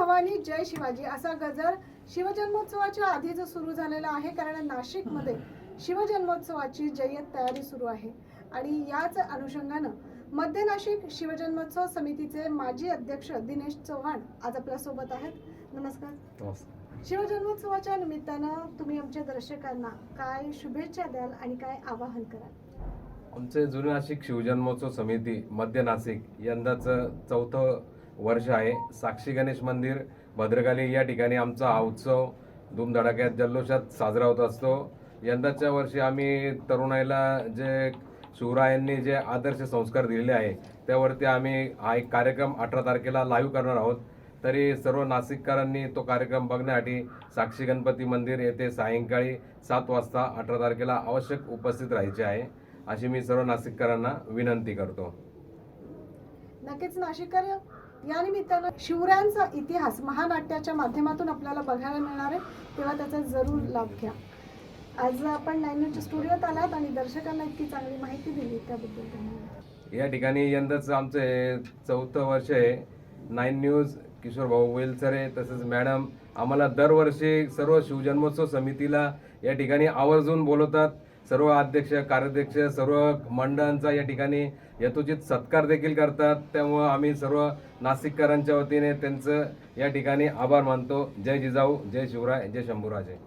भवानी जय शिवाजी असा गजर शिवजन्मोत्सवाच्या आधीच सुरू झालेला आहे, कारण नाशिकमध्ये शिवजन्मोत्सवाची जय्यत तयारी सुरू आहे। आणि याच अनुषंगाने मध्य नाशिक शिवजन्मोत्सव समितीचे माजी अध्यक्ष दिनेश चव्हाण आज आपल्या सोबत आहेत। नमस्कार। नमस्कार। शिवजन्मोत्सवाच्या निमित्तानं तुम्ही आमच्या दर्शकांना काय शुभेच्छा द्याल आणि काय आवाहन कराल? आमचे जुने नाशिक शिवजन्मोत्सव समिती मध्य नाशिक यंदाचं 4थं वर्ष आहे। साक्षी गणेश मंदिर भद्रकाली या ठिकाणी आमचा हा उत्सव धूमधडाक्यात जल्लोषात साजरा होत असतो। यंदाच्या वर्षी आम्ही तरुणाईला जे शिवरायांनी जे आदर्श संस्कार दिलेले आहे त्यावरती आम्ही हा एक कार्यक्रम 18 तारखेला लाईव्ह करणार आहोत। तरी सर्व नाशिककरांनी तो कार्यक्रम बघण्यासाठी साक्षी गणपती मंदिर येथे सायंकाळी 7 वाजता 18 तारखेला आवश्यक उपस्थित राहायचे आहे, अशी मी सर्व नाशिककरांना विनंती करतो। नक्कीच नाशिककर या निमित्तानं शिवरायांचा इतिहास महानाट्याच्या माध्यमातून आपल्याला बघायला मिळणार आहे, तेव्हा त्याचा जरूर लाभ घ्या। आज आपण 9 न्यूजच्या स्टुडिओत आलात आणि दर्शकांना इतकी चांगली माहिती दिली त्याबद्दल धन्यवाद। या ठिकाणी यंदाचं आमचे 4थं वर्ष आहे। 9 न्यूज किशोर भाऊ वेलसरे तसेच मॅडम आम्हाला दरवर्षी सर्व शिवजन्मोत्सव समितीला या ठिकाणी आवर्जून बोलवतात। सर्व अध्यक्ष कार्याध्यक्ष सर्व मंडळांचा या ठिकाणी यथोचित सत्कार देखील करतात। त्यामुळे आम्ही सर्व नाशिककरांच्या वतीने त्यांचं या ठिकाणी आभार मानतो। जय जिजाऊ, जय शिवराय, जय शंभूराजे।